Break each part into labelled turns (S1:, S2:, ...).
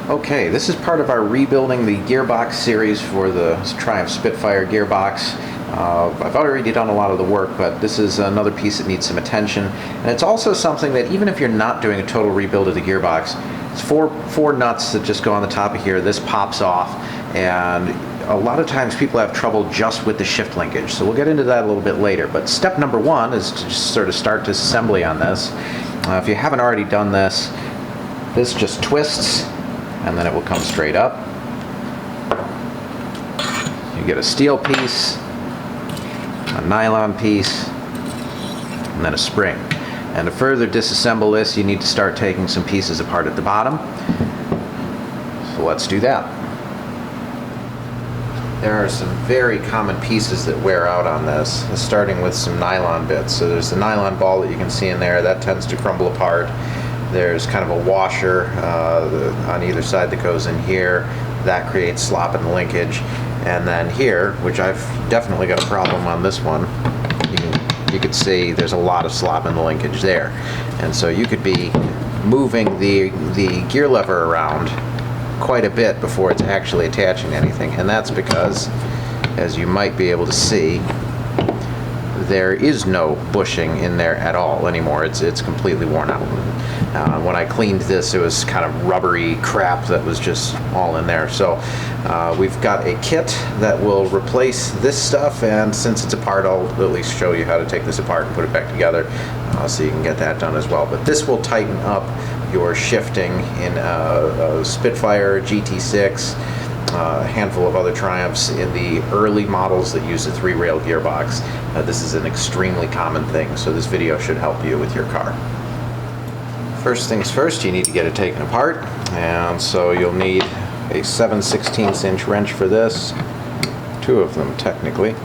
S1: Okay, this is part of our rebuilding the gearbox series for the Triumph Spitfire gearbox. I've already done a lot of the work, but this is another piece that needs some attention. And it's also something that even if you're not doing a total rebuild of the gearbox, it's four nuts that just go on the top of here. This pops off, and a lot of times people have trouble just with the shift linkage. So we'll get into that a little bit later. But step number one is to just sort of start disassembly on this. If you haven't already done this, this just twists, and then it will come straight up. You get a steel piece, a nylon piece, and then a spring. And to further disassemble this, you need to start taking some pieces apart at the bottom. So let's do that. There are some very common pieces that wear out on this, starting with some nylon bits. So there's the nylon ball that you can see in there, that tends to crumble apart. There's kind of a washer on either side that goes in here. That creates slop in the linkage. And then here, which I've definitely got a problem on this one, you could see there's a lot of slop in the linkage there. And so you could be moving the gear lever around quite a bit before it's actually attaching anything. And that's because, as you might be able to see, there is no bushing in there at all anymore. It's completely worn out. When I cleaned this, it was kind of rubbery crap that was just all in there. So we've got a kit that will replace this stuff, and since it's apart, I'll at least show you how to take this apart and put it back together so you can get that done as well. But this will tighten up your shifting in a Spitfire, GT6, a handful of other Triumphs in the early models that use a 3-rail gearbox. This is an extremely common thing, so this video should help you with your car. First things first, you need to get it taken apart, and so you'll need a 7/16 inch wrench for this, 2 of them technically.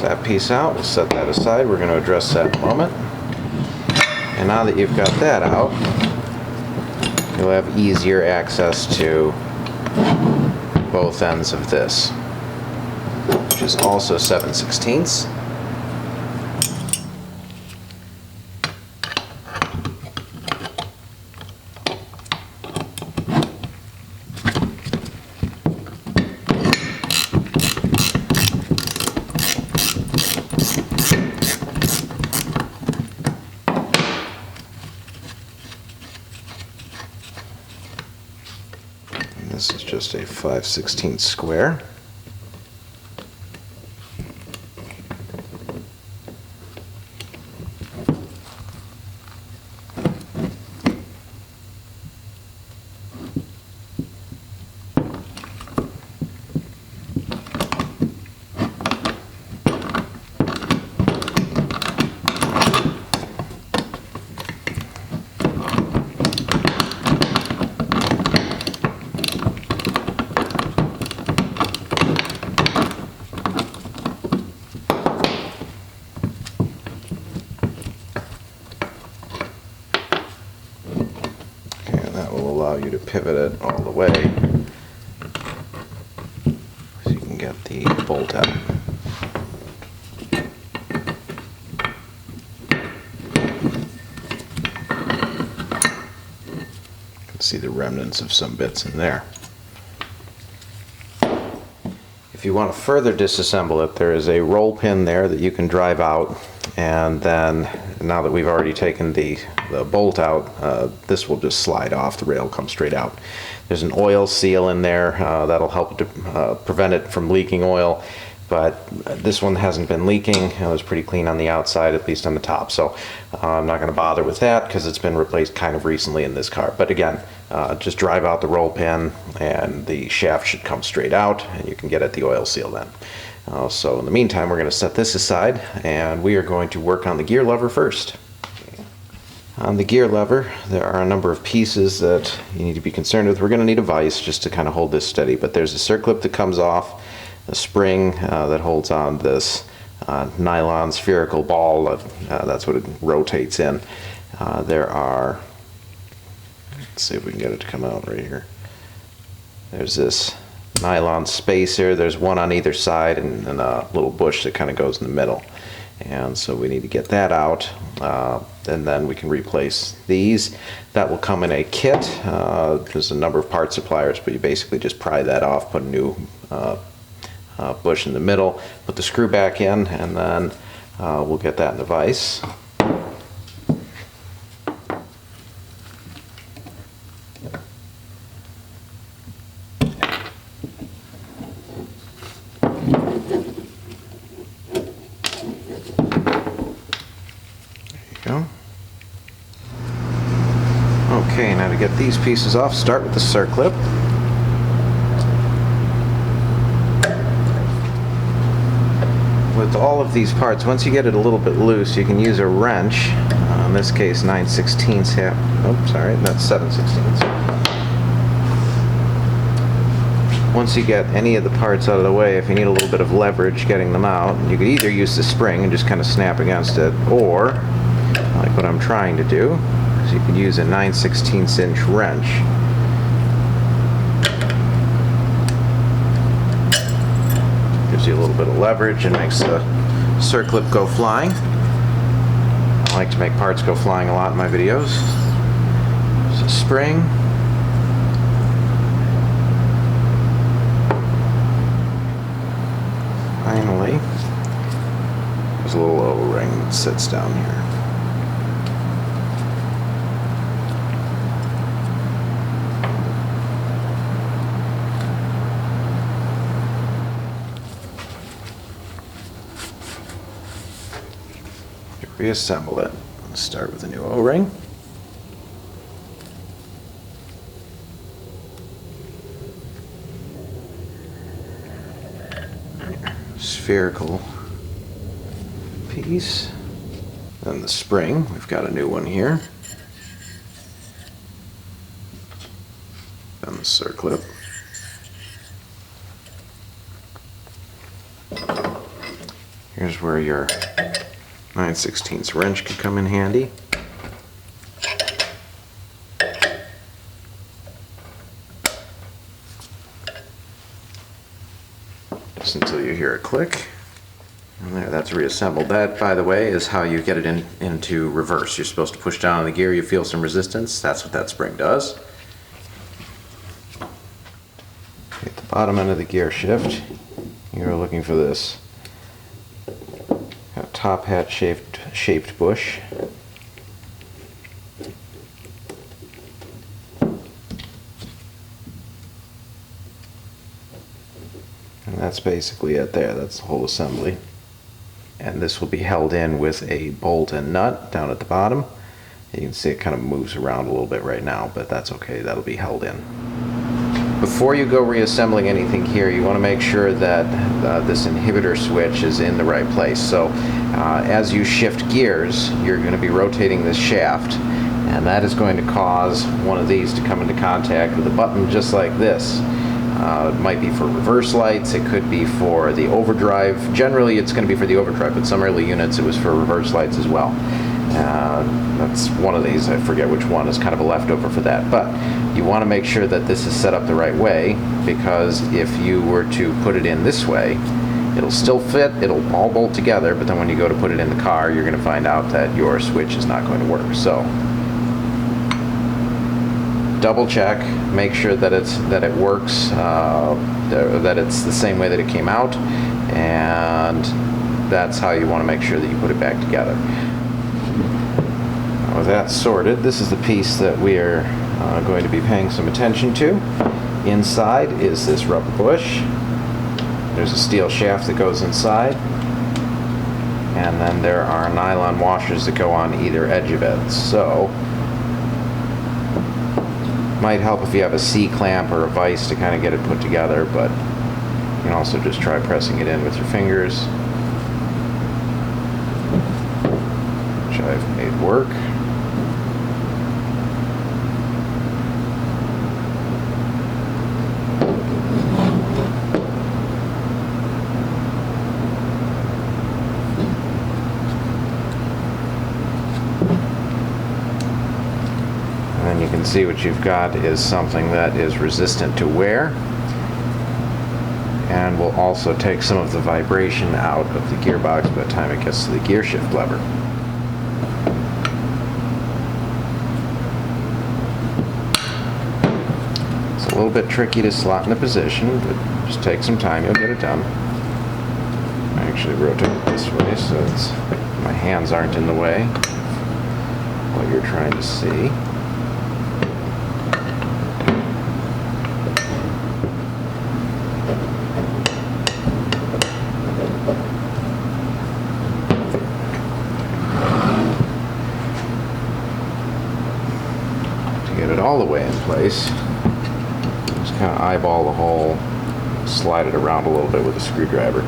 S1: That piece out, we'll set that aside. We're going to address that in a moment. And now that you've got that out, you'll have easier access to both ends of this, which is also 7/16. This is just a 5/16 square. Allow you to pivot it all the way so you can get the bolt out. You can see the remnants of some bits in there. If you want to further disassemble it, there is a roll pin there that you can drive out, and then now that we've already taken the bolt out, this will just slide off. The rail will come straight out. There's an oil seal in there that'll help to prevent it from leaking oil, but this one hasn't been leaking. It was pretty clean on the outside, at least on the top, so I'm not going to bother with that because it's been replaced kind of recently in this car. But again, just drive out the roll pin and the shaft should come straight out, and you can get at the oil seal then. So in the meantime, we're going to set this aside, and we are going to work on the gear lever first. On the gear lever, there are a number of pieces that you need to be concerned with. We're going to need a vise just to kind of hold this steady, but there's a circlip that comes off, a spring that holds on this nylon spherical ball. That's what it rotates in. There are, let's see if we can get it to come out right here. There's this nylon spacer, there's one on either side, and a little bush that kind of goes in the middle. And so we need to get that out, and then we can replace these. That will come in a kit. There's a number of part suppliers, but you basically just pry that off, put a new bush in the middle, put the screw back in, and then we'll get that in the vise. Okay, now to get these pieces off, start with the circlip. With all of these parts, once you get it a little bit loose, you can use a wrench. In this case, 9/16 half. Oh, sorry, that's 7/16. Once you get any of the parts out of the way, if you need a little bit of leverage getting them out, you could either use the spring and just kind of snap against it, or, like what I'm trying to do, is you can use a 9/16 inch wrench. Gives you a little bit of leverage and makes the circlip go flying. I like to make parts go flying a lot in my videos. There's a spring. Finally, there's a little O-ring that sits down here. Reassemble it. Let's start with a new O-ring. Spherical piece. Then the spring. We've got a new one here. Then the circlip. Here's where your 9/16 wrench could come in handy. Just until you hear a click. And there, that's reassembled. That, by the way, is how you get it into reverse. You're supposed to push down on the gear, you feel some resistance. That's what that spring does. At the bottom end of the gear shift, you're looking for this top hat shaped bush. And that's basically it there. That's the whole assembly. And this will be held in with a bolt and nut down at the bottom. You can see it kind of moves around a little bit right now, but that's okay. That'll be held in. Before you go reassembling anything here, you want to make sure that this inhibitor switch is in the right place. So as you shift gears, you're going to be rotating this shaft, and that is going to cause one of these to come into contact with a button just like this. It might be for reverse lights, it could be for the overdrive. Generally it's going to be for the overdrive, but some early units it was for reverse lights as well. That's one of these, I forget which one, is kind of a leftover for that. But you want to make sure that this is set up the right way, because if you were to put it in this way, it'll still fit, it'll all bolt together, but then when you go to put it in the car, you're going to find out that your switch is not going to work. So double check, make sure that it works, that it's the same way that it came out, and that's how you want to make sure that you put it back together. With that sorted, this is the piece that we are going to be paying some attention to. Inside is this rubber bush. There's a steel shaft that goes inside, and then there are nylon washers that go on either edge of it. So might help if you have a C-clamp or a vise to kind of get it put together, but you can also just try pressing it in with your fingers, which I've made work. see what you've got is something that is resistant to wear and will also take some of the vibration out of the gearbox by the time it gets to the gear shift lever. It's a little bit tricky to slot into position, but just take some time, you'll get it done. I actually rotate it this way so my hands aren't in the way of what you're trying to see. To get it all the way in place, just kind of eyeball the hole, slide it around a little bit with a screwdriver.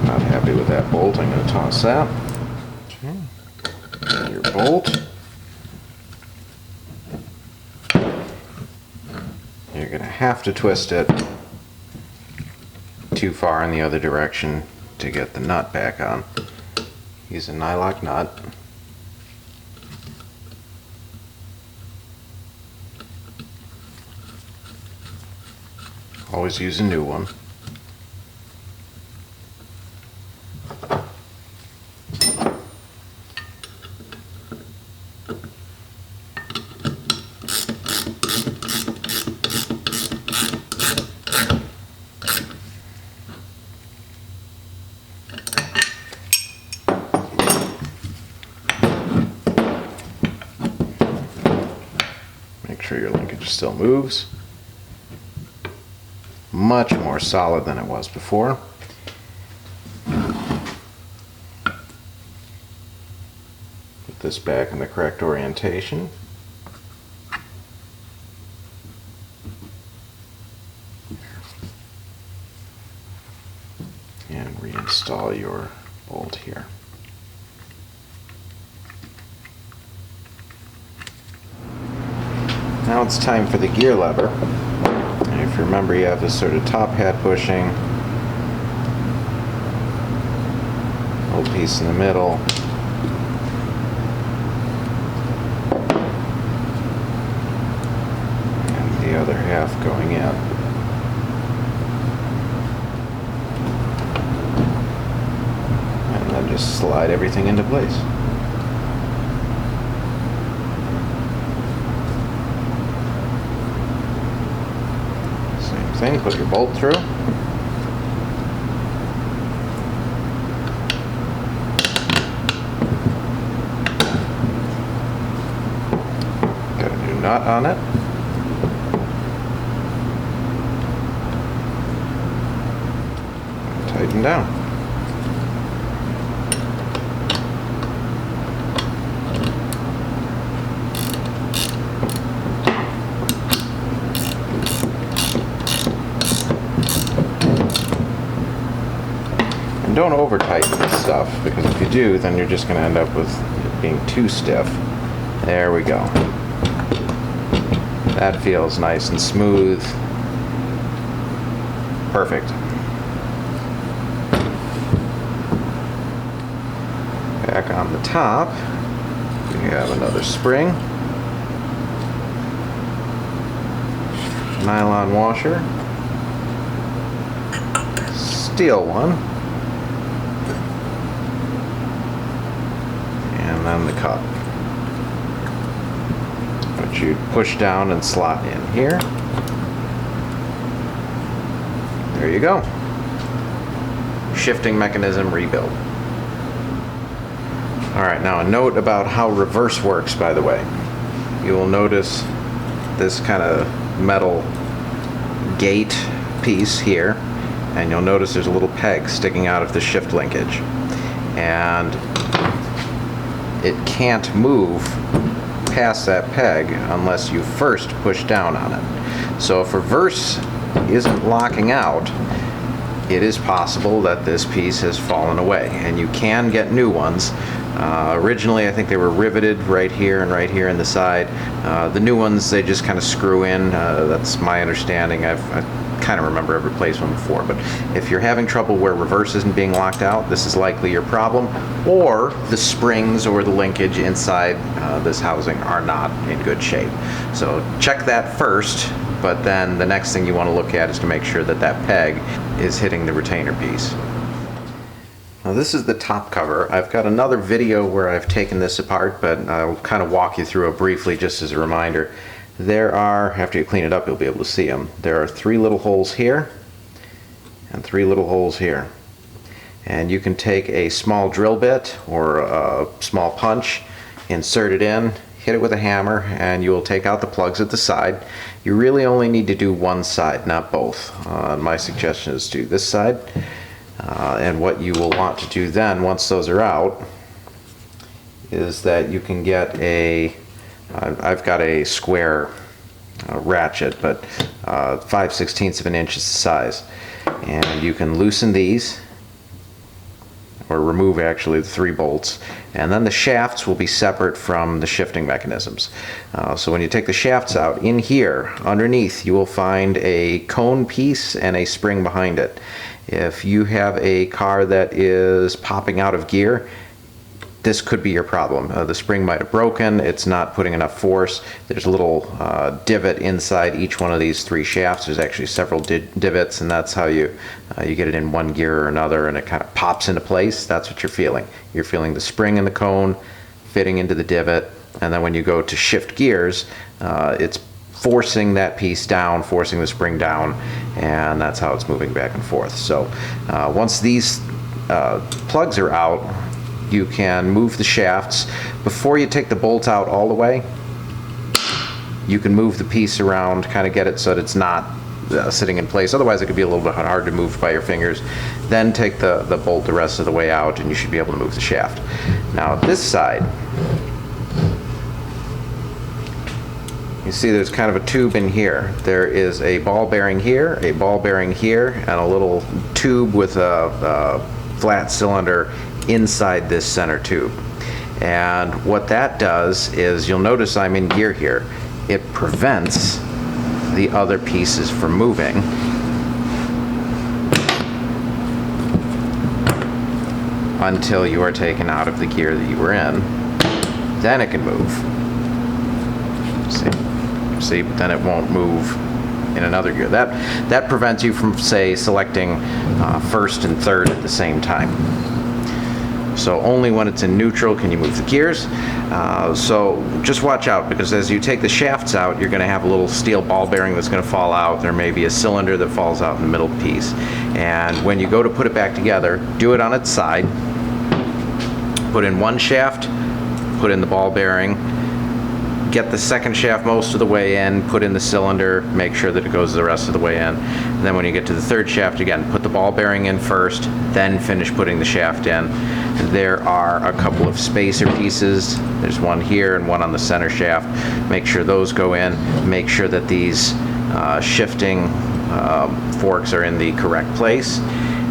S1: Not happy with that bolt, I'm going to toss that. Okay. Your bolt. You're going to have to twist it too far in the other direction to get the nut back on. Use a nylock nut. Always use a new one. Make sure your linkage still moves. Much more solid than it was before. Put this back in the correct orientation. And reinstall your bolt here. Now it's time for the gear lever. And if you remember, you have this sort of top hat bushing, little piece in the middle, and the other half going in. And then just slide everything into place. Thing, put your bolt through. Got a new nut on it. Tighten down. Don't over tighten this stuff, because if you do, then you're just going to end up with it being too stiff. There we go. That feels nice and smooth. Perfect. Back on the top, we have another spring. Nylon washer. Steel one. And the cup, which you push down and slot in here. There you go. Shifting mechanism rebuilt. Alright, now a note about how reverse works, by the way. You will notice this kind of metal gate piece here, and you'll notice there's a little peg sticking out of the shift linkage. And it can't move past that peg unless you first push down on it. So if reverse isn't locking out, it is possible that this piece has fallen away, and you can get new ones. Originally, I think they were riveted right here and right here in the side. The new ones, they just kind of screw in. That's my understanding. I kind of remember I've replaced one before, but if you're having trouble where reverse isn't being locked out, this is likely your problem, or the springs or the linkage inside this housing are not in good shape. So check that first, but then the next thing you want to look at is to make sure that that peg is hitting the retainer piece. Now this is the top cover. I've got another video where I've taken this apart, but I'll kind of walk you through it briefly just as a reminder. There are, after you clean it up, you'll be able to see them. There are 3 little holes here and 3 little holes here. And you can take a small drill bit or a small punch, insert it in, hit it with a hammer, and you will take out the plugs at the side. You really only need to do one side, not both. My suggestion is to do this side. And what you will want to do then, once those are out, is that you can get a, I've got a square ratchet, but 5/16 of an inch is the size. And you can loosen these, or remove actually the 3 bolts, and then the shafts will be separate from the shifting mechanisms. So when you take the shafts out, in here underneath you will find a cone piece and a spring behind it. If you have a car that is popping out of gear, this could be your problem. The spring might have broken, it's not putting enough force. There's a little divot inside each one of these 3 shafts. There's actually several divots, and that's how you get it in one gear or another, and it kind of pops into place. That's what you're feeling. You're feeling the spring in the cone fitting into the divot, and then when you go to shift gears, it's forcing that piece down, forcing the spring down, and that's how it's moving back and forth. So once these plugs are out, you can move the shafts. Before you take the bolt out all the way, you can move the piece around, kind of get it so that it's not sitting in place. Otherwise it could be a little bit hard to move by your fingers. Then take the bolt the rest of the way out, and you should be able to move the shaft. Now this side, you see there's kind of a tube in here. There is a ball bearing here, a ball bearing here, and a little tube with a flat cylinder inside this center tube. And what that does is, you'll notice I'm in gear here. It prevents the other pieces from moving until you are taken out of the gear that you were in. Then it can move. See, but then it won't move in another gear. That prevents you from, say, selecting first and third at the same time. So only when it's in neutral can you move the gears. So just watch out, because as you take the shafts out, you're going to have a little steel ball bearing that's going to fall out. There may be a cylinder that falls out in the middle piece. And when you go to put it back together, do it on its side. Put in one shaft, put in the ball bearing, get the second shaft most of the way in, put in the cylinder, make sure that it goes the rest of the way in. And then when you get to the third shaft, again, put the ball bearing in first, then finish putting the shaft in. There are a couple of spacer pieces. There's one here and one on the center shaft. Make sure those go in. Make sure that these shifting forks are in the correct place.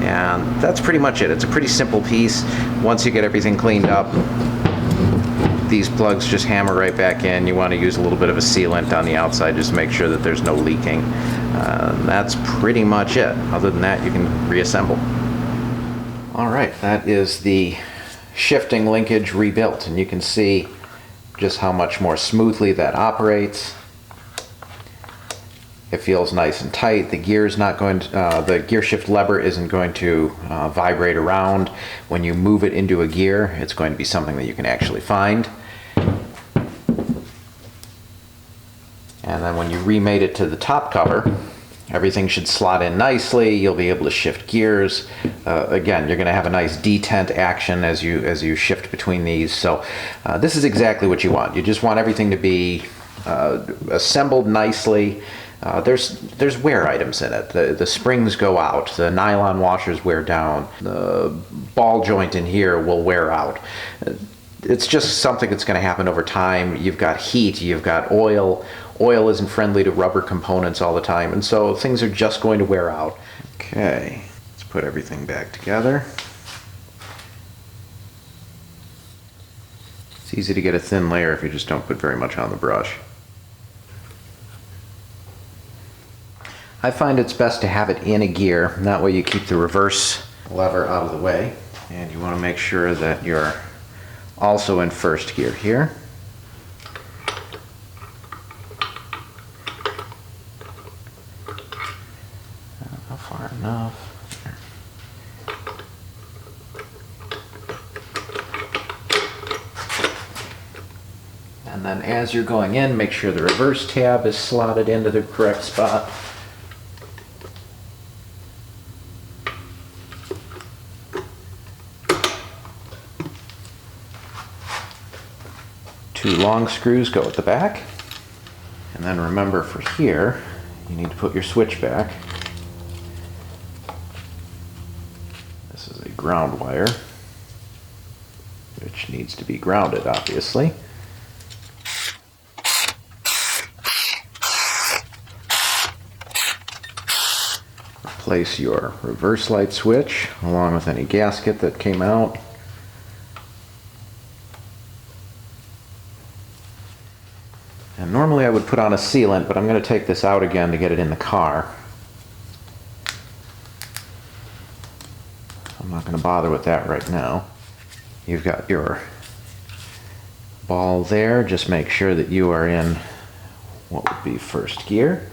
S1: And that's pretty much it. It's a pretty simple piece. Once you get everything cleaned up, these plugs just hammer right back in. You want to use a little bit of a sealant on the outside, just to make sure that there's no leaking. That's pretty much it. Other than that, you can reassemble. All right, that is the shifting linkage rebuilt, and you can see just how much more smoothly that operates. It feels nice and tight. The gear's not going to, the gear shift lever isn't going to vibrate around. When you move it into a gear, it's going to be something that you can actually find. And then when you remate it to the top cover, everything should slot in nicely. You'll be able to shift gears. Again, you're going to have a nice detent action as you shift between these. So this is exactly what you want. You just want everything to be assembled nicely. There's wear items in it. The springs go out, the nylon washers wear down, the ball joint in here will wear out. It's just something that's going to happen over time. You've got heat, you've got oil. Oil isn't friendly to rubber components all the time, and so things are just going to wear out. Okay, let's put put everything back together. It's easy to get a thin layer if you just don't put very much on the brush. I find it's best to have it in a gear, and that way you keep the reverse lever out of the way. And you want to make sure that you're also in first gear here. Not far enough. And then as you're going in, make sure the reverse tab is slotted into the correct spot. Two long screws go at the back. And then remember for here, you need to put your switch back. This is a ground wire, which needs to be grounded, obviously. Replace your reverse light switch along with any gasket that came out. And normally I would put on a sealant, but I'm going to take this out again to get it in the car. I'm not going to bother with that right now. You've got your ball there. Just make sure that you are in what would be first gear.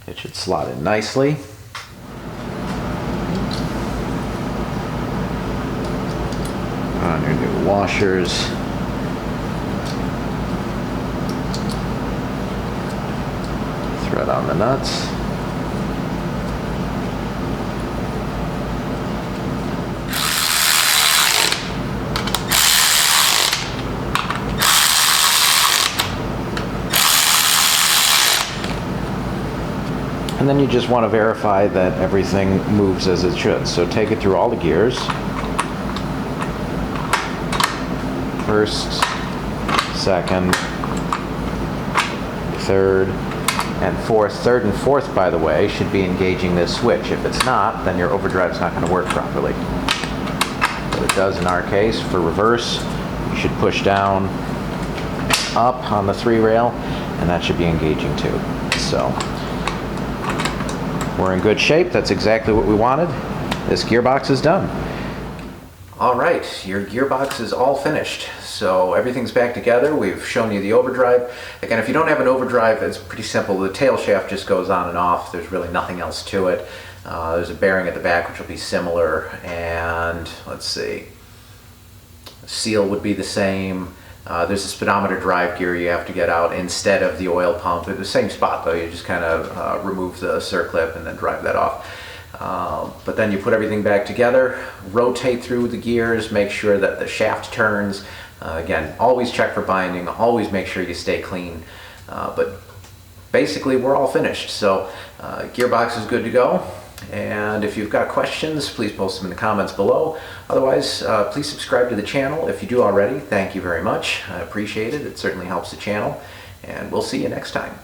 S1: It should slot in nicely. On your new washers. Thread on the nuts. And then you just want to verify that everything moves as it should. So take it through all the gears. First, second, third, and fourth. Third and fourth, by the way, should be engaging this switch. If it's not, then your overdrive's not going to work properly. But it does in our case. For reverse, you should push down, up on the 3-rail, and that should be engaging too. So, we're in good shape. That's exactly what we wanted. This gearbox is done. All right, your gearbox is all finished. So everything's back together. We've shown you the overdrive. Again, if you don't have an overdrive, it's pretty simple. The tail shaft just goes on and off. There's really nothing else to it. There's a bearing at the back, which will be similar. And let's see, the seal would be the same. There's a speedometer drive gear you have to get out instead of the oil pump. At the same spot though, you just kind of remove the circlip and then drive that off. But then you put everything back together, rotate through the gears, make sure that the shaft turns. Again, always check for binding, always make sure you stay clean. But basically we're all finished. So gearbox is good to go. And if you've got questions, please post them in the comments below. Otherwise, please subscribe to the channel. If you do already, thank you very much. I appreciate it. It certainly helps the channel. And we'll see you next time.